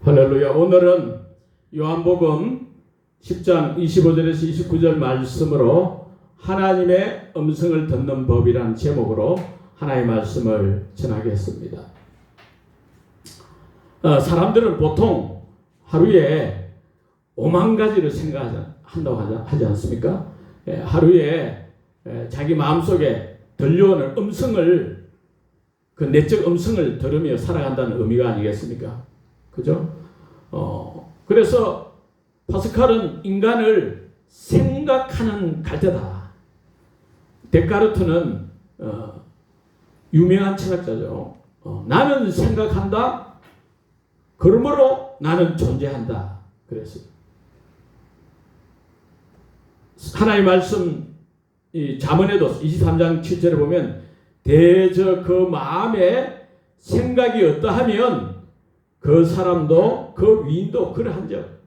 할렐루야. 오늘은 요한복음 10장 25절에서 29절 말씀으로 하나님의 음성을 듣는 법이라는 제목으로 하나님의 말씀을 전하겠습니다. 사람들은 보통 하루에 5만 가지를 생각한다고 하지 않습니까? 하루에 자기 마음속에 들려오는 음성을, 그 내적 음성을 들으며 살아간다는 의미가 아니겠습니까? 그죠? 그래서 파스칼은 인간을 생각하는 갈대다. 데카르트는 유명한 철학자죠. 나는 생각한다. 그러므로 나는 존재한다. 그랬어요. 하나님의 말씀 이 잠언에도 23장 7절에 보면 대저 그 마음에 생각이 어떠하면 그 사람도 그 위인도 그러한즉.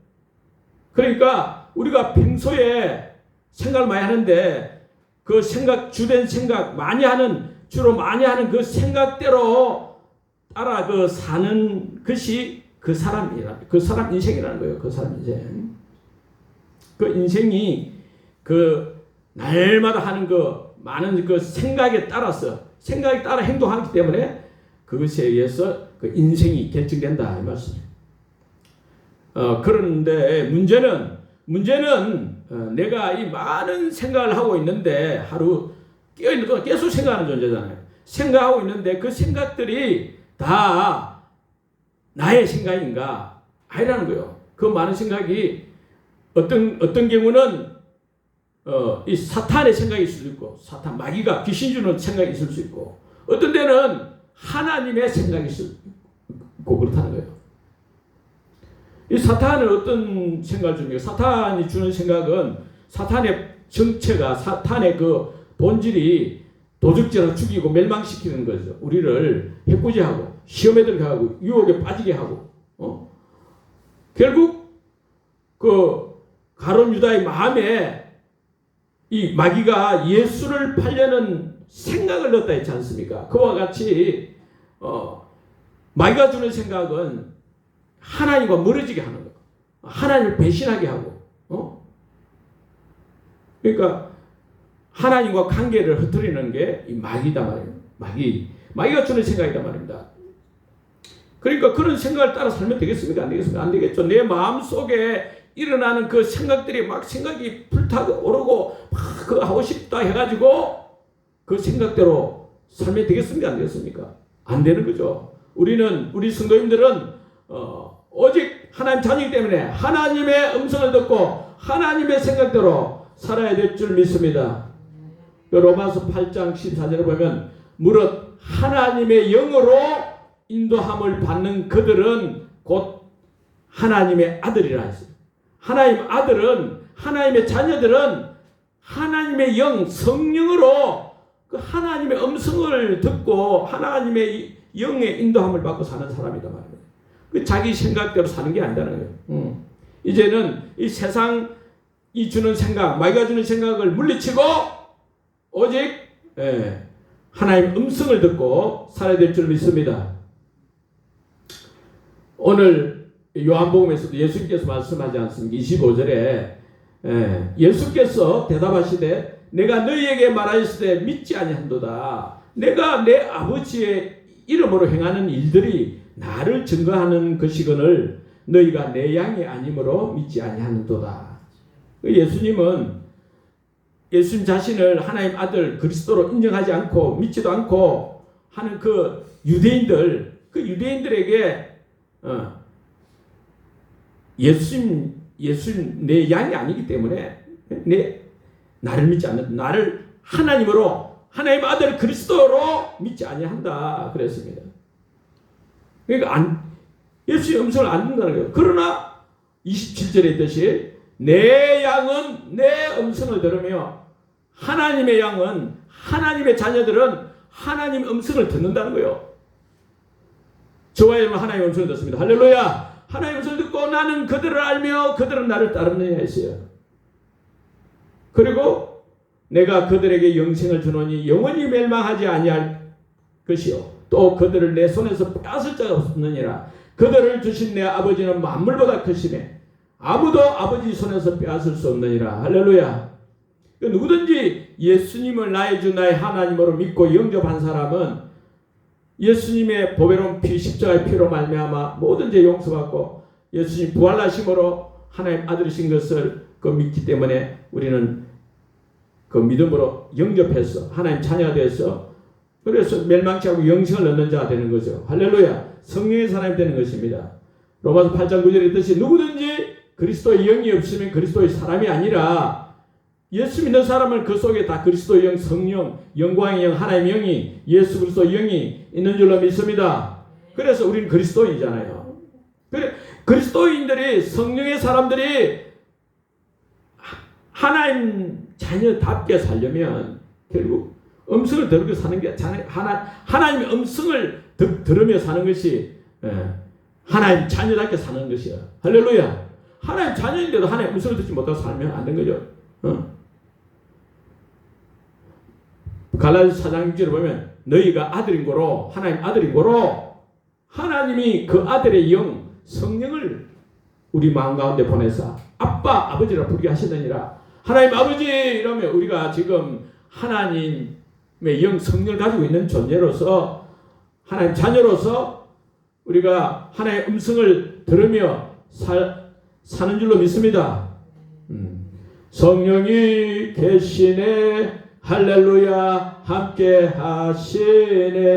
그러니까 우리가 평소에 생각을 많이 하는데 그 생각, 주된 생각 주로 많이 하는 그 생각대로 따라 그 사는 것이 그 사람 인생이라는 거예요. 그 사람 인생. 그 인생이 그 날마다 하는 그 많은 그 생각에 따라 행동하기 때문에 그것에 의해서 그 인생이 결정된다 이 말씀이에요. 그런데 문제는 내가 이 많은 생각을 하고 있는데 하루 깨어있는 동안 계속 생각하는 존재잖아요. 생각하고 있는데 그 생각들이 다 나의 생각인가 아니라는 거예요. 그 많은 생각이 어떤 경우는 이 사탄의 생각이 있을 수 있고, 마귀가 귀신 주는 생각이 있을 수 있고, 어떤 때는 하나님의 생각이 있고 그렇다는 거예요. 이 사탄은 어떤 생각을 줍니까? 사탄이 주는 생각은 사탄의 정체가, 사탄의 그 본질이 도적질하고 죽이고 멸망시키는 거죠. 우리를 해코지하고 시험에 들게 하고 유혹에 빠지게 하고, 결국 그 가룟 유다의 마음에 이 마귀가 예수를 팔려는 생각을 넣었다 했지 않습니까? 그와 같이 마귀가 주는 생각은 하나님과 멀어지게 하는 거, 하나님을 배신하게 하고, 그러니까 하나님과 관계를 흐트리는 게 이 마귀다 말이에요. 마귀가 주는 생각이다 말입니다. 그러니까 그런 생각을 따라 살면 되겠습니까? 안 되겠습니까? 안 되겠죠. 내 마음 속에 일어나는 그 생각들이 막 생각이 불타오르고 막 그거 하고 싶다 해가지고 그 생각대로 살면 되겠습니까? 안 되겠습니까? 안 되는 거죠. 우리 성도님들은 오직 하나님 자녀이기 때문에 하나님의 음성을 듣고 하나님의 생각대로 살아야 될 줄 믿습니다. 로마서 8장 14절에 보면 무릇 하나님의 영으로 인도함을 받는 그들은 곧 하나님의 아들이라 했어요. 하나님의 자녀들은 하나님의 영, 성령으로 그 하나님의 음성을 듣고 하나님의 영의 인도함을 받고 사는 사람이다 말입니다. 그 자기 생각대로 사는 게 아니라는 거예요. 이제는 이 세상이 주는 생각, 마귀가 주는 생각을 물리치고 오직 하나님의 음성을 듣고 살아야 될 줄 믿습니다. 오늘 요한복음에서도 예수님께서 말씀하지 않습니까? 25절에 예수께서 대답하시되 내가 너희에게 말하였으되 믿지 아니한도다. 내가 내 아버지의 이름으로 행하는 일들이 나를 증거하는 것이거늘 너희가 내 양이 아니므로 믿지 아니하는도다. 예수님 자신을 하나님 아들 그리스도로 인정하지 않고 믿지도 않고 하는 그 유대인들에게 예수님 내 양이 아니기 때문에 나를 믿지 않는, 나를 하나님으로 하나님 아들 그리스도로 믿지 아니한다 그랬습니다. 그러니까 예수의 음성을 안 듣는다는 거예요. 그러나 27절에 있듯이 내 양은 내 음성을 들으며 하나님의 양은, 하나님의 자녀들은 하나님의 음성을 듣는다는 거예요. 저와 여러분 하나님의 음성을 듣습니다. 할렐루야. 하나님의 음성을 듣고 나는 그들을 알며 그들은 나를 따르느냐 했어요. 그리고 내가 그들에게 영생을 주노니 영원히 멸망하지 아니할 것이요 또 그들을 내 손에서 빼앗을 자가 없느니라. 그들을 주신 내 아버지는 만물보다 크시네. 아무도 아버지 손에서 빼앗을 수 없느니라. 할렐루야. 누구든지 예수님을 나의 주 나의 하나님으로 믿고 영접한 사람은 예수님의 보배로운 피 십자가의 피로 말미암아 모든 죄 용서받고 예수님 부활하심으로 하나님 아들이신 것을 믿기 때문에 우리는 그 믿음으로 영접해서 하나님 자녀가 돼서 그래서 멸망치 않고 영생을 얻는 자가 되는 거죠. 할렐루야. 성령의 사람이 되는 것입니다. 로마서 8장 9절에 있듯이 누구든지 그리스도의 영이 없으면 그리스도의 사람이 아니라 예수 믿는 사람은 그 속에 다 그리스도의 영, 성령, 영광의 영, 하나님의 영이 예수 그리스도의 영이 있는 줄로 믿습니다. 그래서 우리는 그리스도인이잖아요. 그래 그리스도인들이 성령의 사람들이 하나님 자녀답게 살려면 결국 음성을 들으며 사는 게 하나님의 음성을 들으며 사는 것이 하나님 자녀답게 사는 것이야. 할렐루야. 하나님 자녀인데도 하나님 음성을 듣지 못하고 살면 안 된 거죠. 갈라디아서 4장 6절에 보면 너희가 아들인 고로 하나님 아들인 고로 하나님이 그 아들의 영 성령을 우리 마음 가운데 보내사 아빠 아버지라 부르게 하시느니라. 하나님 아버지 이러면 우리가 지금 하나님의 영 성령을 가지고 있는 존재로서 하나님 자녀로서 우리가 하나님의 음성을 들으며 사는 줄로 믿습니다. 성령이 계시네 할렐루야 함께 하시네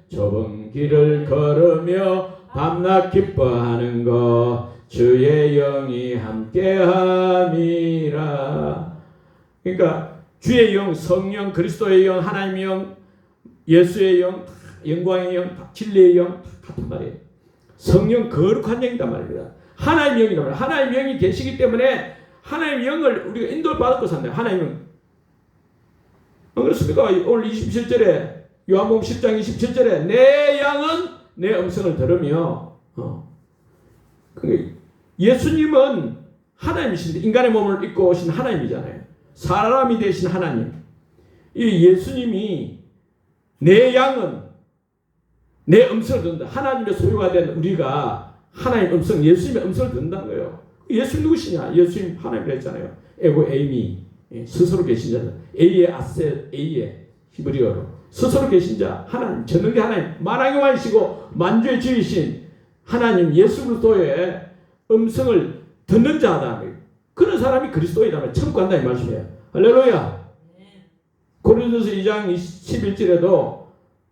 좁은 길을 걸으며 밤낮 기뻐하는 것 주의 영이 함께함이라. 그러니까 주의 영, 성령, 그리스도의 영, 하나님의 영, 예수의 영, 영광의 영, 진리의 영 같은 말이에요. 성령 거룩한 영이란 말입니다. 하나님의 영이란 말이에요. 하나님의 영이 계시기 때문에 하나님의 영을 우리가 인도를 받고 산다. 하나님의 영. 그렇습니까? 오늘 27절에 요한복음 10장 27절에 내 양은 내 음성을 들으며 예수님은 하나님이신데 인간의 몸을 입고 오신 하나님이잖아요. 사람이 되신 하나님. 이 예수님이 내 양은 내 음성을 듣는다. 하나님의 소유가 된 우리가 하나님의 음성, 예수님의 음성을 듣는다는 거예요. 예수님 누구시냐? 예수님 하나님이라 했잖아요. 에고 에이미 스스로 계신 자는 에이에 아세 에이에 히브리어로 스스로 계신 자 하나님 전능의 하나님 만왕의 왕이시고 만주의 주이신 하나님 예수 그리스도의 음성을 듣는 자다. 그런 사람이 그리스도이라면 천국 간다 이 말씀이에요. 할렐루야. 고린도서 2장 11절에도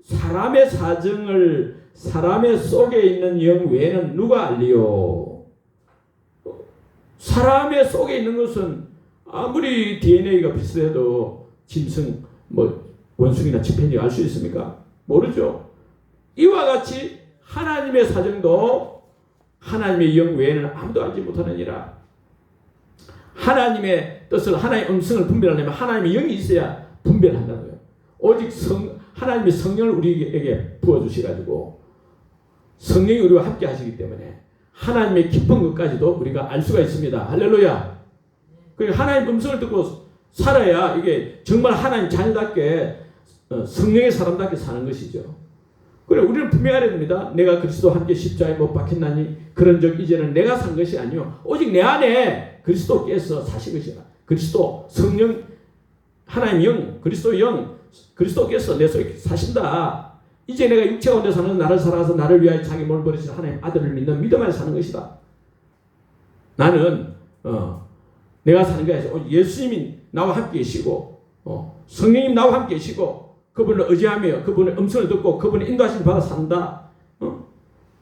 사람의 사정을 사람의 속에 있는 영 외에는 누가 알리요? 사람의 속에 있는 것은 아무리 DNA가 비슷해도 짐승, 원숭이나 침팬지가 알 수 있습니까? 모르죠. 이와 같이 하나님의 사정도 하나님의 영 외에는 아무도 알지 못하느니라. 하나님의 뜻을 하나님의 음성을 분별하려면 하나님의 영이 있어야 분별한다는 거예요. 오직 하나님의 성령을 우리에게 부어주셔가지고 성령이 우리와 함께 하시기 때문에 하나님의 깊은 것까지도 우리가 알 수가 있습니다. 할렐루야. 그러니까 하나님 음성을 듣고 살아야 이게 정말 하나님 자녀답게 성령의 사람답게 사는 것이죠. 그래 우리는 분명히 알아야 됩니다. 내가 그리스도와 함께 십자가에 못 박혔나니 그런 적 이제는 내가 산 것이 아니요 오직 내 안에 그리스도께서 사신 것이라. 그리스도 성령 하나님 영 그리스도 영 그리스도께서 내 속에 사신다. 이제 내가 육체 가운데 사는 나를 살아서 나를 위하여 자기 몸을 버리신 하나님 아들을 믿는 믿음 안에 사는 것이다. 나는 내가 사는 게 아니라 예수님이 나와 함께 계시고 성령님 나와 함께 계시고 그분을 의지하며 그분의 음성을 듣고 그분의 인도하심을 받아 산다.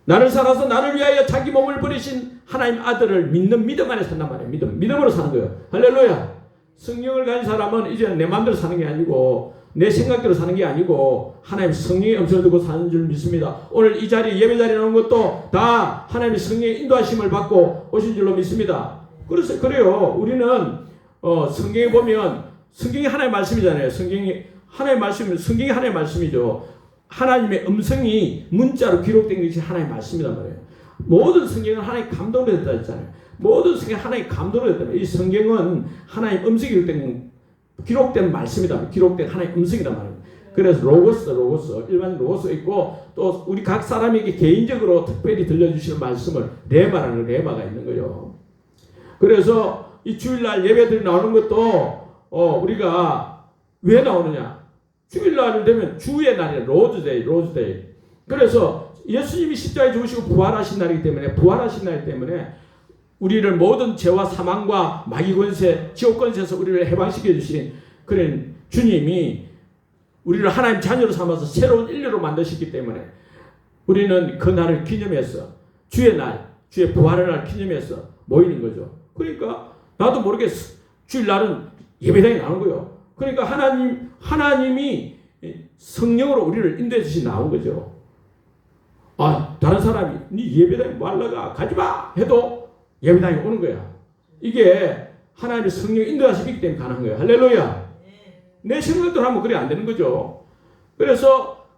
나를 살아서 나를 위하여 자기 몸을 버리신 하나님 아들을 믿는 믿음 안에 산단 말이에요. 믿음으로 사는 거예요. 할렐루야. 성령을 가진 사람은 이제 내 마음대로 사는 게 아니고 내 생각대로 사는 게 아니고 하나님 성령의 음성을 듣고 사는 줄 믿습니다. 오늘 이 자리 예배 자리에 오는 것도 다 하나님의 성령의 인도하심을 받고 오신 줄로 믿습니다. 그래서 그래요. 우리는 성경에 보면 성경이 하나님의 말씀이잖아요. 성경이 하나님의 말씀이면 성경이 하나님의 말씀이죠. 하나님의 음성이 문자로 기록된 것이 하나님의 말씀이란 말이에요. 모든 성경은 하나님의 감동으로 됐다 했잖아요. 모든 성경은 하나님의 감동으로 됐다. 이 성경은 하나님의 음성이 기록된 말씀이다. 기록된 하나님의 음성이란 말이에요. 그래서 로고스 일반 로고스 있고 또 우리 각 사람에게 개인적으로 특별히 들려주시는 말씀을 레마라는 레마가 있는 거예요. 그래서 이 주일날 예배들이 나오는 것도 우리가 왜 나오느냐? 주일날 되면 주의 날이에요. 로즈데이. 그래서 예수님이 십자가에 죽으시고 부활하신 날이기 때문에 우리를 모든 죄와 사망과 마귀 권세, 지옥 권세에서 우리를 해방시켜 주신 그런 주님이 우리를 하나님 자녀로 삼아서 새로운 인류로 만드셨기 때문에 우리는 그 날을 기념해서 주의 날, 주의 부활의 날 기념해서 모이는 거죠. 그러니까 나도 모르게 주일날은 예배당에 나오는 거예요. 그러니까 하나님이 성령으로 우리를 인도해 주시 나온 거죠. 다른 사람이 네 예배당에 말라가 가지마 해도 예배당에 오는 거야. 이게 하나님의 성령 인도하시기 때문에 가능한 거예요. 할렐루야. 내 생각대로 하면 그래 안 되는 거죠. 그래서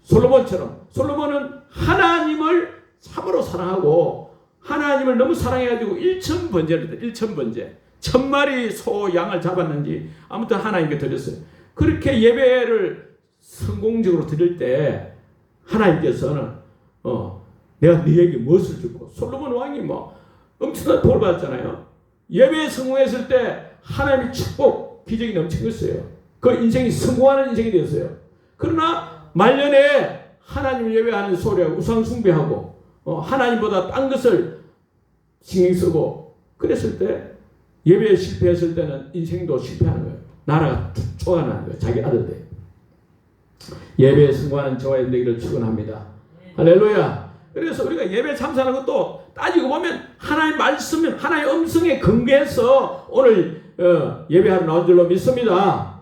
솔로몬은 하나님을 참으로 사랑하고 하나님을 너무 사랑해가지고 1,000번제 1,000마리 소 양을 잡았는지 아무튼 하나님께 드렸어요. 그렇게 예배를 성공적으로 드릴 때 하나님께서는 내가 너에게 무엇을 주고 솔로몬 왕이 엄청난 복을 받았잖아요. 예배에 성공했을 때 하나님의 축복 기적이 넘치겠어요. 그 인생이 성공하는 인생이 되었어요. 그러나 말년에 하나님을 예배하는 소리하고 우상 숭배하고 하나님보다 딴 것을 신경 쓰고 그랬을 때 예배에 실패했을 때는 인생도 실패하는 거예요. 나라가 초안하는 거예요. 자기 아들들. 예배에 성공하는 저와 여러분들에게 축원합니다. 할렐루야. 그래서 우리가 예배 참사하는 것도 따지고 보면 하나님 말씀, 하나님의 음성에 근거해서 오늘 예배하러 나온 줄로 믿습니다.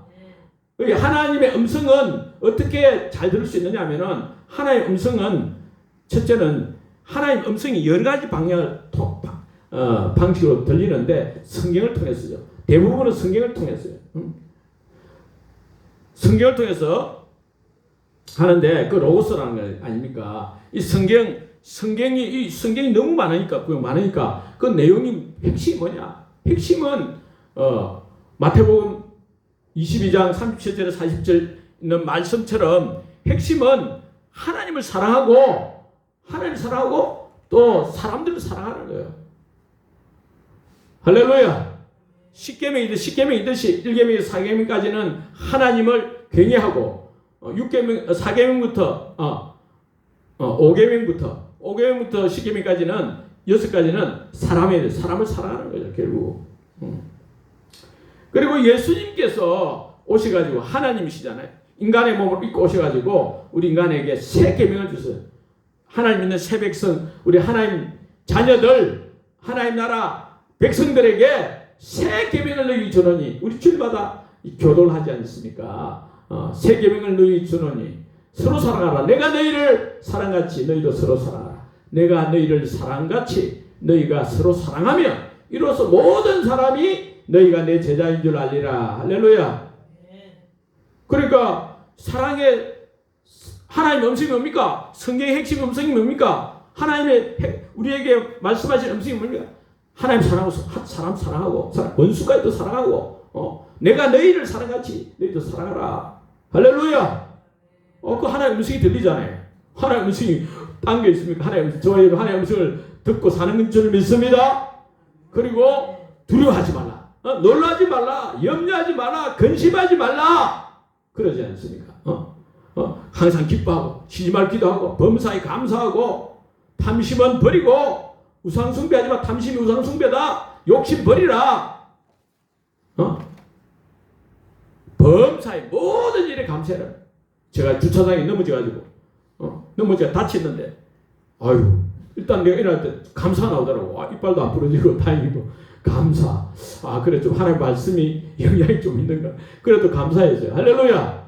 하나님의 음성은 어떻게 잘 들을 수 있느냐 하면은 하나님의 음성은 첫째는 하나님의 음성이 여러 가지 방식으로 들리는데 성경을 통해서죠. 대부분은 성경을 통해서요. 성경을 통해서 하는데 그 로고스라는 거 아닙니까? 이 성경이 너무 많으니까 그 내용이 핵심이 뭐냐? 핵심은 마태복음 22장 37절에 40절 있는 말씀처럼 핵심은 하나님을 사랑하고 또 사람들을 사랑하는 거예요. 할렐루야. 10계명이듯이 1계명, 4계명까지는 하나님을 경외하고 4계명부터 5계명부터 10계명까지는 6가지는 사람을 사랑하는 거죠. 결국. 그리고 예수님께서 오셔가지고 하나님이시잖아요. 인간의 몸을 입고 오셔가지고 우리 인간에게 새 계명을 주세요. 하나님 믿는 새 백성, 우리 하나님 자녀들, 하나님 나라 백성들에게 새 계명을 너희 주노니, 우리 주일마다 교도를 하지 않습니까? 새 계명을 너희 주노니 서로 사랑하라. 내가 너희를 사랑같이 너희도 서로 사랑하라. 내가 너희를 사랑같이 너희가 서로 사랑하며 이로써 모든 사람이 너희가 내 제자인 줄 알리라. 할렐루야. 그러니까 사랑의 하나님의 음성이 뭡니까? 성경의 핵심 음성이 뭡니까? 하나님의 우리에게 말씀하신 음성이 뭡니까? 하나님 사랑하고 사람 사랑하고 원수까지도 사랑하고 내가 너희를 사랑같이 너희도 사랑하라. 할렐루야. 그 하나님의 음성이 들리잖아요. 하나님의 음성이 딴 게 있습니까? 저희는 하나님의 음성을 듣고 사는 줄 믿습니다. 그리고 두려워하지 말라. 놀라지 말라. 염려하지 말라. 근심하지 말라. 그러지 않습니까? 항상 기뻐하고 시집할 기도하고 범사에 감사하고 탐심은 버리고 우상 숭배하지 마. 탐심이 우상 숭배다. 욕심 버리라. 범사에 모든 일에 감사해라. 제가 주차장에 넘어져가지고 넘어져 다쳤는데 일단 내가 일어날 때 감사 나오더라고. 이빨도 안 부러지고 다행이고 감사. 그래 좀 하나님 말씀이 영향이 좀 있는가. 그래도 감사했어요. 할렐루야.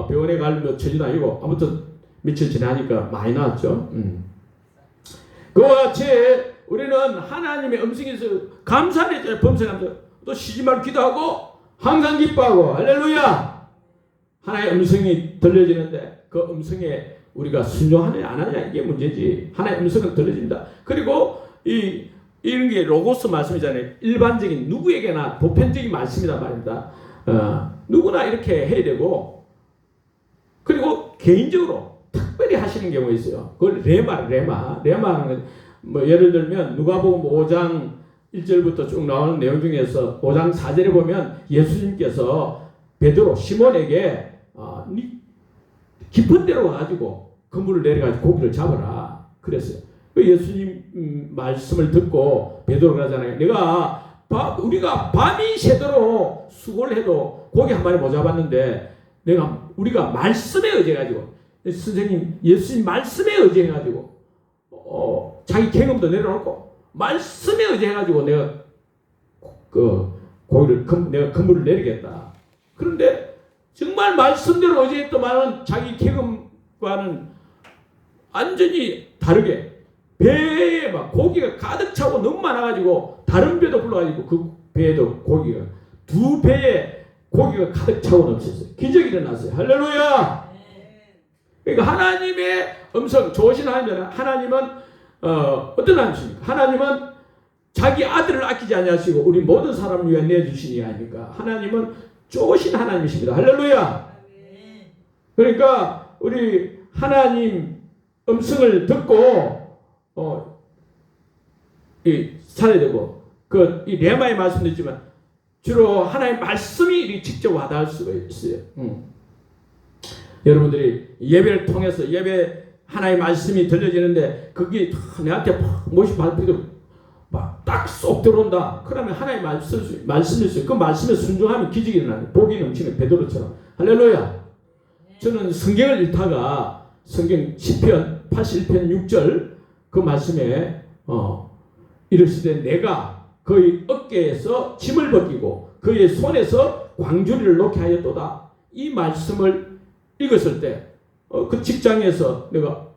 병원에 갈 며칠이 아니고 아무튼 며칠 지나니까 많이 나왔죠. 그와 같이 우리는 하나님의 음성에서 감사를 했잖아요. 범사 감사. 또 쉬지 말고 기도하고 항상 기뻐하고. 할렐루야. 하나님의 음성이 들려지는데 그 음성에 우리가 순종하느냐 안 하느냐 이게 문제지. 하나님의 음성은 들려집니다. 그리고 이런 게 로고스 말씀이잖아요. 일반적인 누구에게나 보편적인 말씀이란 말입니다. 누구나 이렇게 해야 되고 그리고 개인적으로 특별히 하시는 경우가 있어요. 그걸 레마는 뭐 예를 들면 누가복음 5장 1절부터 쭉 나오는 내용 중에서 5장 4절에 보면 예수님께서 베드로 시몬에게 깊은 데로 가지고 그물을 내려가지고 고기를 잡아라 그랬어요. 그 예수님 말씀을 듣고 베드로가 하잖아요. 우리가 밤이 새도록 수고를 해도 고기 한 마리 못 잡았는데 우리가 말씀에 의지해가지고 선생님 예수님 말씀에 의지해가지고 자기 경험도 내려놓고 말씀에 의지해가지고 내가 내가 그물을 내리겠다. 그런데 정말 말씀대로 의지했더만은 자기 경험과는 완전히 다르게 배에 막 고기가 가득 차고 너무 많아가지고 다른 배도 불러가지고 그 배에도 고기가 두 배에 고기가 가득 차고 넘쳤어요. 기적이 일어났어요. 할렐루야. 그러니까 하나님의 음성 좋으신 하나님은 어떤 하나님입니까? 하나님은 자기 아들을 아끼지 아니하시고 우리 모든 사람을 위해 내주시니 아닙니까? 하나님은 좋으신 하나님이십니다. 할렐루야. 그러니까 우리 하나님 음성을 듣고 살아야 되고 이 레마의 말씀도 있지만 주로 하나님의 말씀이 직접 와닿을 수가 있어요. 여러분들이 예배를 통해서 하나님의 말씀이 들려지는데 그게 내한테 못이 밟히고 막 딱 쏙 들어온다. 그러면 하나님의 말씀이 있어요. 그 말씀에 순종하면 기적이 일어나요. 복이 넘치는 베드로처럼. 할렐루야. 저는 성경을 읽다가 성경 시편 81편 6절 그 말씀에 이르시되 내가 그의 어깨에서 짐을 벗기고 그의 손에서 광주리를 놓게 하였도다. 이 말씀을 읽었을 때 그 직장에서 내가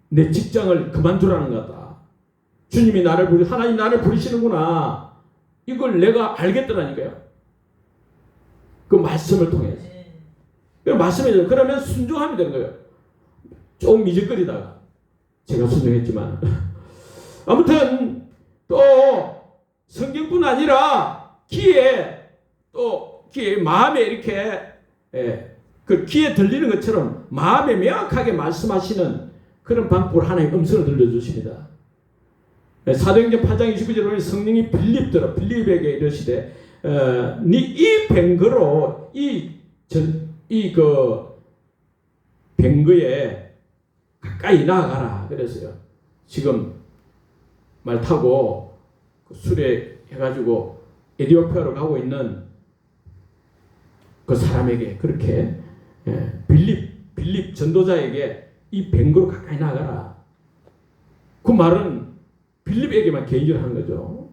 내 직장을 그만두라는 것 같다. 주님이 하나님 나를 부르시는구나. 이걸 내가 알겠더라니까요. 그 말씀을 통해서. 그러면 순종하면 되는 거예요. 조금 미적거리다가 제가 순종했지만 아무튼 또 성경뿐 아니라 마음에 이렇게 그 귀에 들리는 것처럼 마음에 명확하게 말씀하시는 그런 방법으로 하나님 음성을 들려주십니다. 사도행전 8장 29절에 보면 성령이 빌립에게 이르시되 이 뱅거로 그 뱅거에 가까이 나아가라 그랬어요. 지금 말 타고 수레해가지고 에디오피아로 가고 있는 그 사람에게 그렇게 빌립 전도자에게 이 뱅거로 가까이 나가라. 그 말은 빌립에게만 개인적으로 하는 거죠.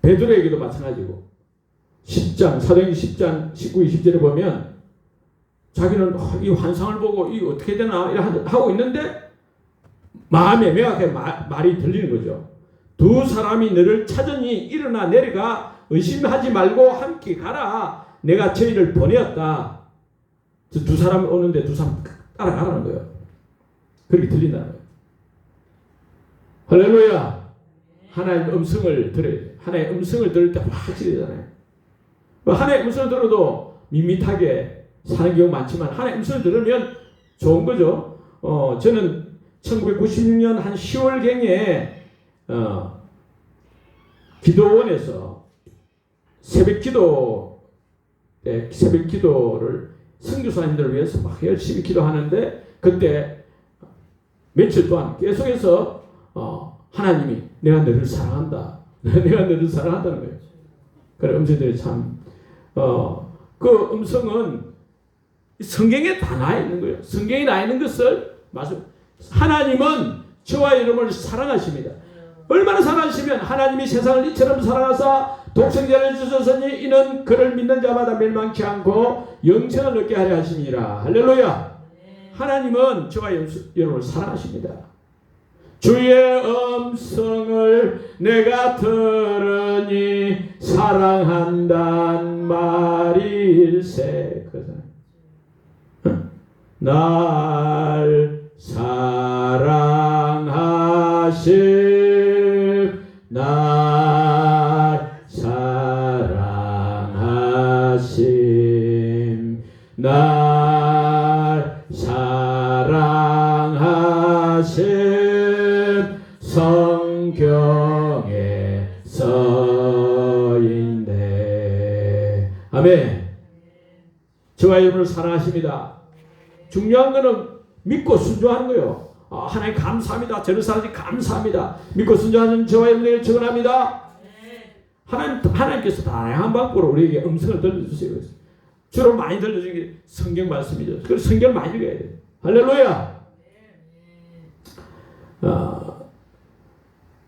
베드로에게도 마찬가지고 사도행전 10장 19, 20절에 보면 자기는 이 환상을 보고 이 어떻게 되나 하고 있는데 마음에 명확하게 말이 들리는 거죠. 두 사람이 너를 찾으니 일어나 내려가 의심하지 말고 함께 가라. 내가 저희를 보내었다. 두 사람이 오는데 두 사람 따라가라는 거예요. 그렇게 들린다는 거예요. 할렐루야. 하나님의 음성을 들어야 돼요. 하나님의 음성을 들을 때 확실히잖아요. 하나님의 음성을 들어도 밋밋하게 사는 경우 많지만 하나님의 음성을 들으면 좋은 거죠. 저는 1996년 한 10월경에 기도원에서 새벽 기도를 선교사님들을 위해서 막 열심히 기도하는데 그때 며칠 동안 계속해서 하나님이 내가 너를 사랑한다. 내가 너를 사랑한다는 거예요. 그래 음성들이 그 음성은 성경에 다 나와 있는 거예요. 성경에 나와 있는 것을 하나님은 저와 여러분을 사랑하십니다. 얼마나 사랑하시면 하나님이 세상을 이처럼 사랑하사 독생자를 주셨으니 이는 그를 믿는 자마다 멸망치 않고 영생을 얻게 하려 하심이라. 할렐루야. 하나님은 저와 여러분을 사랑하십니다. 주의 음성을 내가 들으니 사랑한단 말일세. 날 사랑하심 날 사랑하심 성경에 써있네. 아멘. 저와 여러분을 사랑하십니다. 중요한 거는 믿고 순종하는 거예요. 하나님 감사합니다. 저를 사랑해 감사합니다. 믿고 순종하는 저와 여러분에게 축원합니다. 하나님께서 다양한 방법으로 우리에게 음성을 들려주세요. 주로 많이 들려주는 게 성경 말씀이죠. 그래서 성경을 많이 읽어야 돼요. 할렐루야.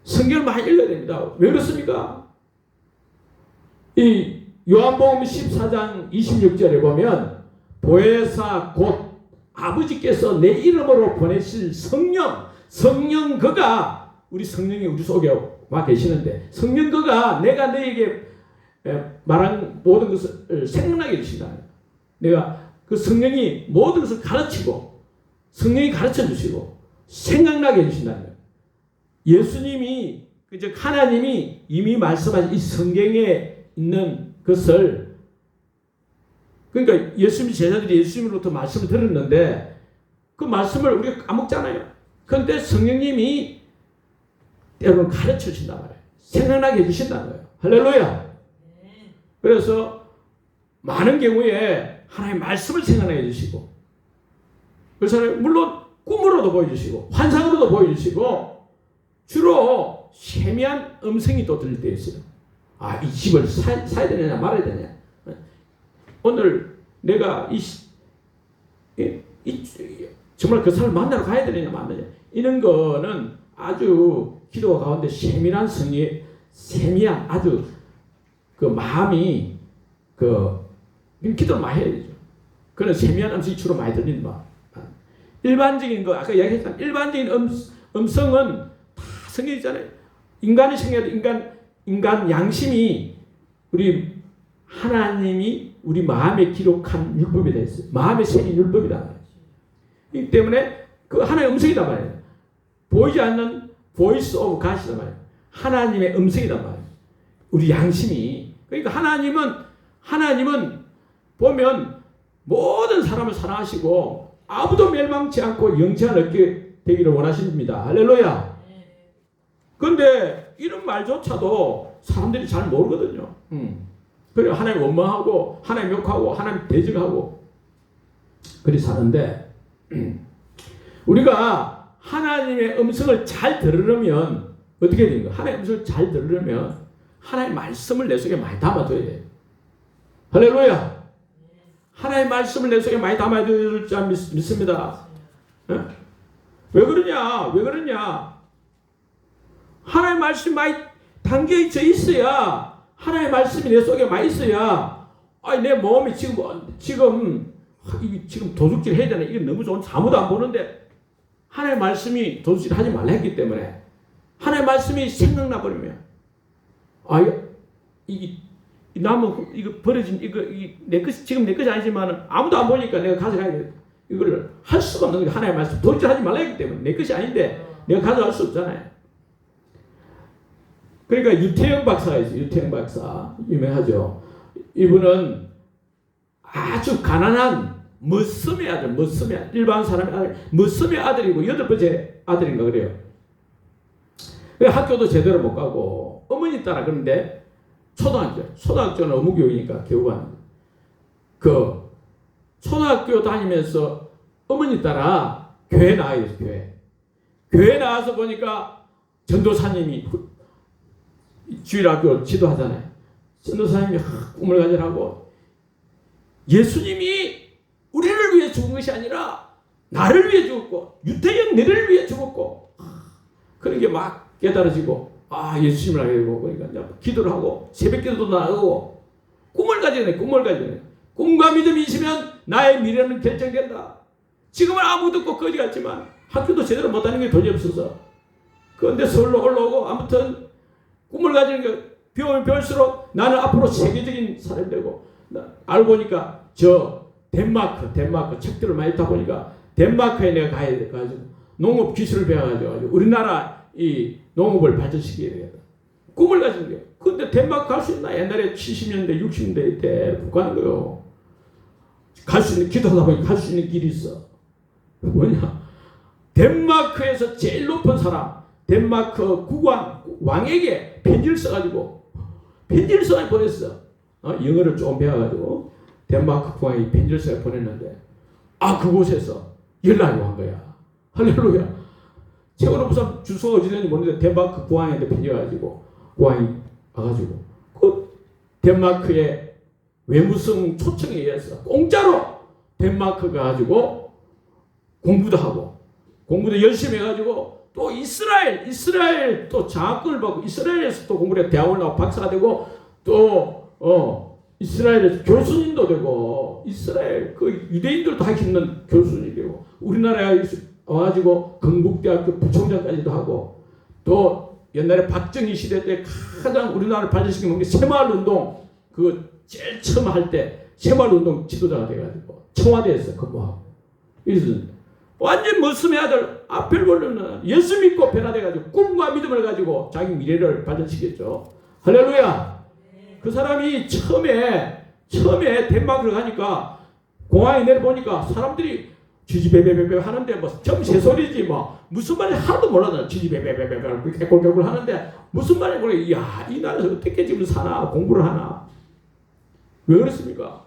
성경을 많이 읽어야 됩니다. 왜 그렇습니까? 이 요한복음 14장 26절에 보면 보혜사 곧 아버지께서 내 이름으로 보내실 성령 그가 우리 성령이 우리 속에 와 계시는데 성령 그가 내가 너에게 말한 모든 것을 생각나게 해주신다. 내가 그 성령이 모든 것을 가르치고 성령이 가르쳐 주시고 생각나게 해주신다는 거예요. 예수님이 즉 하나님이 이미 말씀하신 이 성경에 있는 것을 그러니까 예수님 제자들이 예수님으로부터 말씀을 들었는데 그 말씀을 우리가 까먹잖아요. 그런데 성령님이 여러분 가르쳐 주신단 말이에요. 생각나게 해주신다는 거예요. 할렐루야. 그래서 많은 경우에 하나님의 말씀을 생각나게 해주시고 그래서 물론 꿈으로도 보여주시고 환상으로도 보여주시고 주로 세미한 음성이 또 들릴 때 있어요. 이 집을 사야 되느냐 말아야 되느냐. 오늘 내가 정말 그 사람을 만나러 가야 되느냐 말느냐. 이런 거는 아주 기도가 가운데 세밀한 세미한 아주 그 마음이 기도를 많이 해야 되죠. 그런 세미한 음성이 주로 많이 들리는 바. 일반적인 거 아까 이야기했던 일반적인 음성은 다 성경이 있잖아요. 인간이 생겨도 인간 양심이 우리 하나님이 우리 마음에 기록한 율법이 되어 있어요. 마음에 새긴 율법이다. 이 때문에 그 하나의 음성이다 말이에요. 보이지 않는 voice of God이다 말이에요. 하나님의 음성이다 말이에요. 우리 양심이. 그러니까 하나님은 보면 모든 사람을 사랑하시고 아무도 멸망치 않고 영생을 얻게 되기를 원하십니다. 할렐루야. 그런데 이런 말조차도 사람들이 잘 모르거든요. 그래 하나님 원망하고 하나님 욕하고 하나님 대적하고 그리 사는데 우리가 하나님의 음성을 잘 들으려면 어떻게 되는 거야? 하나님의 음성을 잘 들으려면 하나님의 말씀을 내 속에 많이 담아둬야 돼요. 할렐루야. 하나님의 말씀을 내 속에 많이 담아둬야 될 줄 믿습니다. 왜 그러냐? 하나님의 말씀이 많이 담겨져 있어야 하나님의 말씀이 내 속에 많이 있어야 내 몸이 지금 도둑질 해야 되나? 이게 너무 좋은데 아무도 안 보는데 하나님의 말씀이 도둑질 하지 말라 했기 때문에 하나님의 말씀이 생각나 버리면 이 나무 이거 버려진 이거 내 것이 지금 내 것이 아니지만 아무도 안 보니까 내가 가져가야 돼. 이걸 할 수가 없는 게 하나님의 말씀 도둑질 하지 말라 했기 때문에 내 것이 아닌데 내가 가져갈 수 없잖아요. 그러니까 유태영 박사가 있어요. 유태영 박사 유명하죠. 이분은 아주 가난한 머슴의 아들, 일반 사람의 아들, 머슴의 아들이고 8번째 아들인가 그래요. 학교도 제대로 못 가고 어머니 따라 그런데 초등학교는 의무교육이니까 교육하는 그 초등학교 다니면서 어머니 따라 교회 나가야 돼요. 교회 나와서 보니까 전도사님이 주일학교 지도하잖아요. 전도사님이 꿈을 가지라고 예수님이 우리를 위해 죽은 것이 아니라 나를 위해 죽었고 유태영 너를 위해 죽었고 그런 게 막 깨달아지고 예수님을 알게 되고 그러니까 기도를 하고 새벽 기도도 나가고 꿈을 가지네. 꿈과 믿음이 있으면 나의 미래는 결정된다. 지금은 아무도 없고 거지 같지만 학교도 제대로 못하는 게 돈이 없어서 그런데 서울로 올라오고 아무튼 꿈을 가지는 게 배우면 배울수록 나는 앞으로 세계적인 사람이 되고 알고 보니까 덴마크 책들을 많이 읽다 보니까 덴마크에 내가 가야 돼 가지고 농업 기술을 배워가지고 우리나라 이 농업을 발전시켜야 되겠다. 꿈을 가지는 거예요. 근데 덴마크 갈 수 있나? 옛날에 70년대 60년대 때 못 가는 거예요. 갈 수 있는 기도하다 보니 갈 수 있는 길이 있어. 뭐냐? 덴마크에서 제일 높은 사람, 덴마크 국왕 왕에게 편지를 써가지고 보냈어. 영어를 좀 배워가지고 덴마크 국왕이 편지를 써서 보냈는데 그곳에서 연락이 온 거야. 할렐루야. 최고로 무슨 주소가 어디든지 모르는데 덴마크 국왕한테 편지가 가지고 국왕이 와가지고 그 덴마크의 외무성 초청에 의해서 공짜로 덴마크 가가지고 공부도 열심히 해가지고 또 이스라엘 또 장학금을 받고 이스라엘에서 또 공부를 해 대학을 나오고 박사가 되고 또 이스라엘에서 교수님도 되고 이스라엘 그 유대인들 다 힘든 교수님이 되고 우리나라에 와가지고 건국대학교 부총장까지도 하고 또 옛날에 박정희 시대 때 가장 우리나라를 발전시킨 게 새마을운동 그 제일 처음 할 때 새마을운동 지도자가 돼가지고 청와대에서 근무하고 그래서 완전 머슴의 아들 앞을 보려는 예수 믿고 변화돼가지고 꿈과 믿음을 가지고 자기 미래를 발전시켰죠. 할렐루야. 그 사람이 처음에 덴마크를 가니까 공항에 내려보니까 사람들이 지지배배배배 하는데 뭐 좀 새소리지 뭐 무슨 말인지 하나도 몰라요. 지지배배배배 개꿀개꿀 하는데 무슨 말인지 모르겠어요. 이야 이 나라에서 어떻게 지금 사나 공부를 하나. 왜 그렇습니까?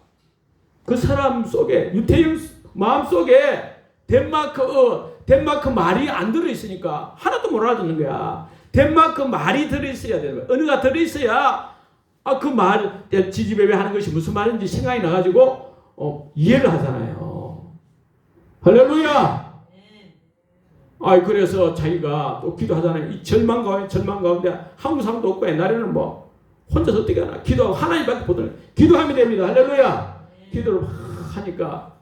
그 사람 속에 유태인 마음 속에 덴마크 말이 안 들어있으니까 하나도 못 알아듣는 거야. 덴마크 말이 들어있어야 되는 거야. 언어가 들어있어야 그 말 지지배배 하는 것이 무슨 말인지 생각이 나가지고 이해를 하잖아요. 할렐루야. 그래서 자기가 또 기도하잖아요. 이 절망 가운데 한국 사람도 없고 옛날에는 뭐 혼자서 어떻게 하나 기도하고 하나님밖에 보더니 기도하면 됩니다. 할렐루야. 기도를 막 하니까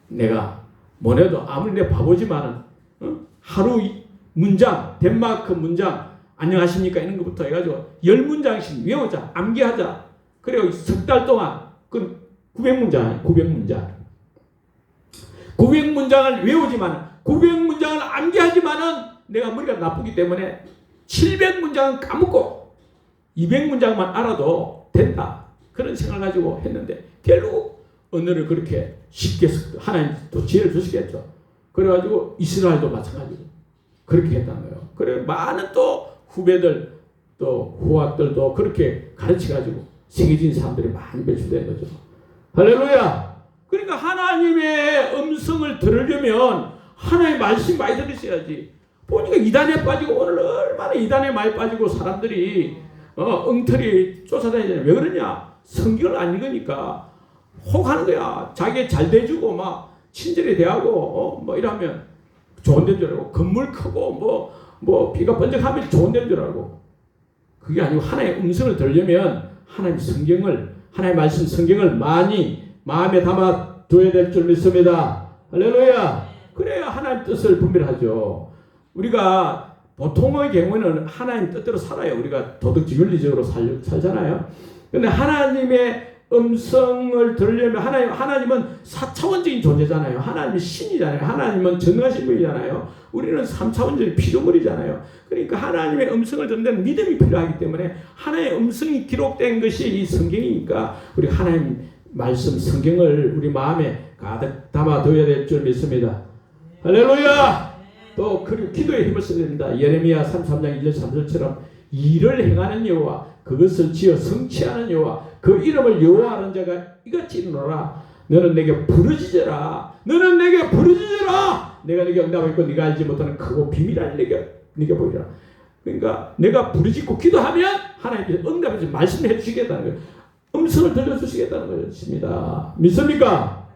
내가 뭐래도 아무리 내 바보지만은 하루 문장 덴마크 문장 안녕하십니까 이런 것부터 해가지고 10문장씩 외우자 암기하자. 그리고 석 달 동안 그 900문장을 외우지만 900문장을 암기하지만은 내가 머리가 나쁘기 때문에 700문장은 까먹고 200문장만 알아도 된다. 그런 생각을 가지고 했는데 결국 언어를 그렇게 쉽게 하나님 또 지혜를 주시겠죠. 그래가지고 이스라엘도 마찬가지고 그렇게 했다는 거예요. 그래 많은 또 후배들 또 후학들도 그렇게 가르쳐가지고 세계적인 사람들이 많이 배출된 거죠. 할렐루야. 그러니까 하나님의 음성을 들으려면 하나님의 말씀 많이 들으셔야지. 보니까 이단에 빠지고 오늘 얼마나 이단에 많이 빠지고 사람들이 엉터리 쫓아다니잖아요. 왜 그러냐? 성경을 안 읽으니까 혹하는 거야. 자기 잘 대주고 막 친절히 대하고 뭐 이러면 좋은 데인 줄 알고 건물 크고 뭐 비가 번쩍하면 좋은 데인 줄 알고 그게 아니고 하나님의 음성을 들으려면 하나님의 말씀 성경을 많이 마음에 담아 둬야 될 줄 믿습니다. 할렐루야. 그래야 하나님 뜻을 분별하죠. 우리가 보통의 경우는 하나님 뜻대로 살아요. 우리가 도덕적 윤리적으로 살잖아요. 근데 하나님의 음성을 들으려면 하나님은 4차원적인 존재잖아요. 하나님은 신이잖아요. 하나님은 전능하신 분이잖아요. 우리는 3차원적인 피조물이잖아요. 그러니까 하나님의 음성을 듣는 데는 믿음이 필요하기 때문에 하나님의 음성이 기록된 것이 이 성경이니까 우리 하나님 말씀 성경을 우리 마음에 가득 담아둬야 될 줄 믿습니다. 할렐루야. 또 그리고 기도에 힘을 써야 됩니다. 예레미야 33장 1절 3절처럼 일을 행하는 여호와 그것을 지어 성취하는 여호와 그 이름을 여호와하는 자가 이같이 이르노라. 너는 내게 부르짖어라. 내가 네게 응답하겠고 네가 알지 못하는 크고 비밀한 네게 보이라. 그러니까 내가 부르짖고 기도하면 하나님께서 응답해서 말씀해 주시겠다는 거예요. 음성을 들려주시겠다는 것입니다. 믿습니까?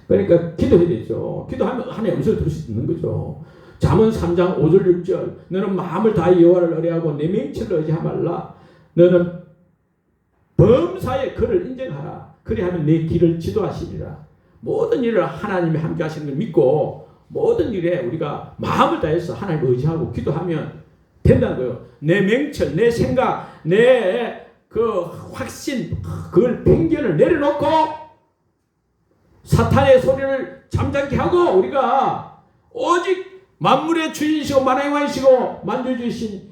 그러니까 기도해야 되죠. 기도하면 하나님의 음성을 들을 수 있는 거죠. 잠언 3장 5절 6절 너는 마음을 다해 여호와를 의뢰하고 내 맹체를 의지하지 말라. 너는 범사의 그를 인정하라. 그리하면 내 길을 지도하시리라. 모든 일을 하나님이 함께 하시는 걸 믿고 모든 일에 우리가 마음을 다해서 하나님을 의지하고 기도하면 된다는 거예요. 내 맹철, 내 생각, 내 그 확신, 그걸 편견을 내려놓고 사탄의 소리를 잠잠케 하고 우리가 오직 만물의 주인이시고 만왕의 왕이시고 만주주이신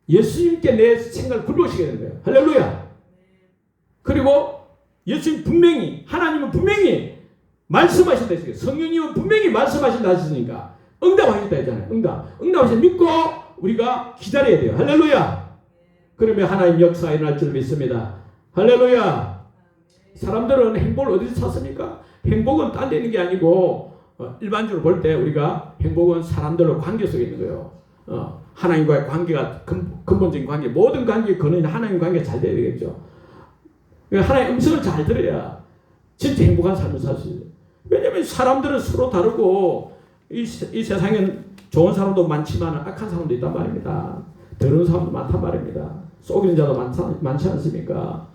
예수님께 내 생각을 굴러오시게 되는 거예요. 할렐루야. 그리고 예수님 하나님은 분명히 말씀하신다 했어요. 성령님은 분명히 말씀하신다 하셨으니까 응답하셨다 했잖아요. 응답하신 믿고 우리가 기다려야 돼요. 할렐루야. 그러면 하나님 역사가 일어날 줄 믿습니다. 할렐루야. 사람들은 행복을 어디서 찾습니까? 행복은 딴 데 있는 게 아니고 일반적으로 볼 때 우리가 행복은 사람들과 관계 속에 있는 거예요. 하나님과의 관계가 근본적인 관계, 모든 관계의 근원이 하나님 관계가 잘 돼야 되겠죠. 하나님의 음성을 잘 들어야 진짜 행복한 삶을 살 수 있어요. 왜냐하면 사람들은 서로 다르고 이 세상엔 좋은 사람도 많지만 악한 사람도 있단 말입니다. 더러운 사람도 많단 말입니다. 속이는 자도 많지 않습니까?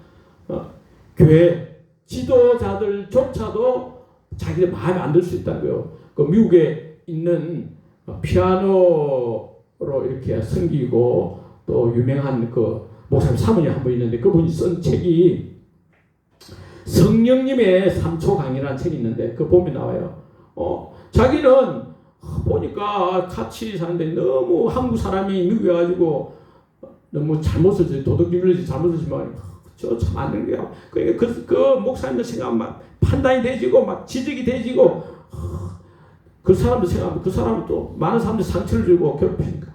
교회 지도자들조차도 자기들 마음에 안 들 수 있다는 거예요. 그 미국에 있는 피아노로 이렇게 섬기고 또 유명한 그 목사님 사모님 한 분 있는데 그분이 쓴 책이 성령님의 3초 강의라는 책이 있는데 그 보면 나와요. 자기는 보니까 같이 사는데 너무 한국 사람이 미국에 와가지고 너무 잘못을 도덕질을 잘못을 저 참 안 되는 거야. 그러니까 그 목사님들 생각하면 막 판단이 되지고 막 지적이 되지고 그 사람도 생각하면 그 사람은 또 많은 사람들 상처를 주고 괴롭히니까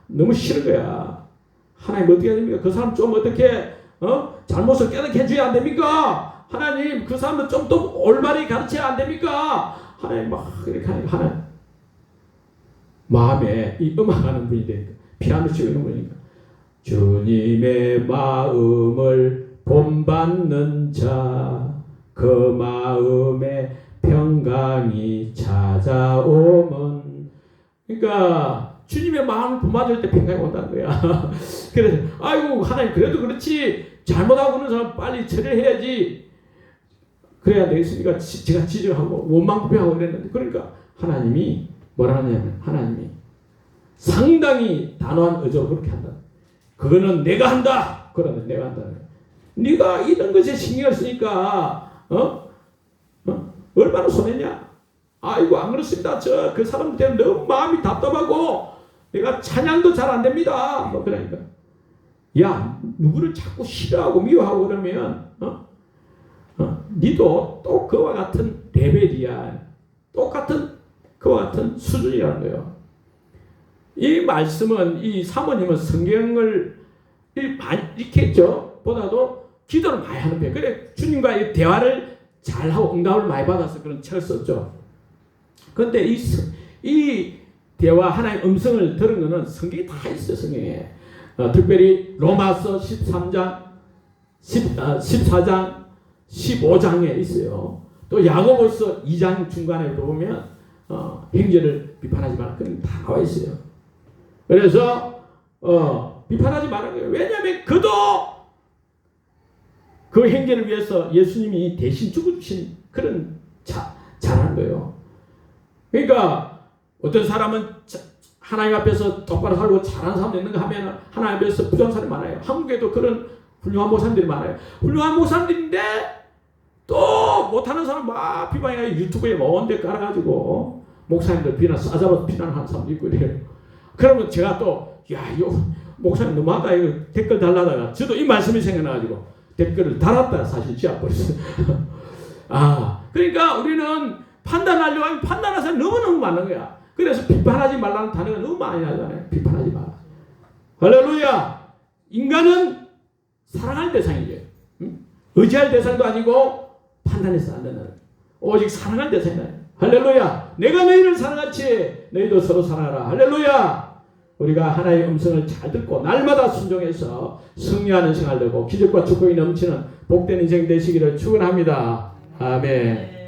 너무 싫은 거야. 하나님 어떻게 해야 됩니까? 그 사람 좀 어떻게 잘못을 깨닫게 해줘야 안 됩니까? 하나님 그 사람을 좀 더 올바르게 가르쳐야 안 됩니까? 하나님 막 이렇게 하니까 하나님 마음에 이 음악하는 분이 되니까 피아노 치고 있는 분이니까 주님의 마음을 본받는 자 그 마음에 평강이 찾아오면 그러니까 주님의 마음을 본받을 때 평강이 온다는 거야. 그래서 아이고 하나님 그래도 그렇지 잘못하고 그런 사람 빨리 처리를 해야지 그래야 되겠습니까? 제가 지적하고 원망부패하고 그랬는데 그러니까 하나님이 뭐라 하냐면 하나님이 상당히 단호한 의지로 그렇게 한다. 그거는 내가 한다. 그러면 내가 한다. 네가 이런 것에 신경을 쓰니까 얼마나 손해냐? 아이고 안 그렇습니다. 저 그 사람 때문에 너무 마음이 답답하고 내가 찬양도 잘 안 됩니다. 뭐 그러니까 야 누구를 자꾸 싫어하고 미워하고 그러면 니도 또 그와 같은 레벨이야. 똑같은 그와 같은 수준이라는 거예요. 이 말씀은 이 사모님은 성경을 읽겠죠. 보다도 기도를 많이 하는 거예요. 그래 주님과의 대화를 잘하고 응답을 많이 받아서 그런 책을 썼죠. 그런데 이 대화 하나님의 음성을 들은 것은 성경에 다 있어요. 성경에 특별히 로마서 13장 14장 15장에 있어요. 또 야고보서 2장 중간에 보면 행제를 비판하지 마라. 그런 다 나와 있어요. 그래서 비판하지 말라는 거예요. 왜냐하면 그도 그 행제를 위해서 예수님이 대신 죽어주신 그런 잘한 거예요. 그러니까 어떤 사람은 하나님 앞에서 똑바로 살고 잘하는 사람도 있는가 하면 하나님 앞에서 부정한 사람이 많아요. 한국에도 그런 훌륭한 목사님들이 많아요. 훌륭한 목사님들인데 또 못하는 사람 막 비방해가지고 유튜브에 먼데 깔아가지고 목사님들 싸잡아서 비난하는 사람도 있고 이래요. 그러면 제가 또 이거 목사님 너무하다 이거 댓글 달라다가 저도 이 말씀이 생각나가지고 댓글을 달았다 사실 지어버렸어요. 그러니까 우리는 판단하려고 하면 판단하는 사람이 너무너무 많은 거야. 그래서 비판하지 말라는 단어가 너무 많이 나잖아요. 비판하지 마라. 할렐루야. 인간은 사랑할 대상이죠. 의지할 대상도 아니고 판단해서 안 된다. 오직 사랑할 대상이다. 할렐루야. 내가 너희를 사랑하지 너희도 서로 사랑하라. 할렐루야. 우리가 하나님의 음성을 잘 듣고 날마다 순종해서 승리하는 생활 되고 기적과 축복이 넘치는 복된 인생 되시기를 축원합니다. 아멘.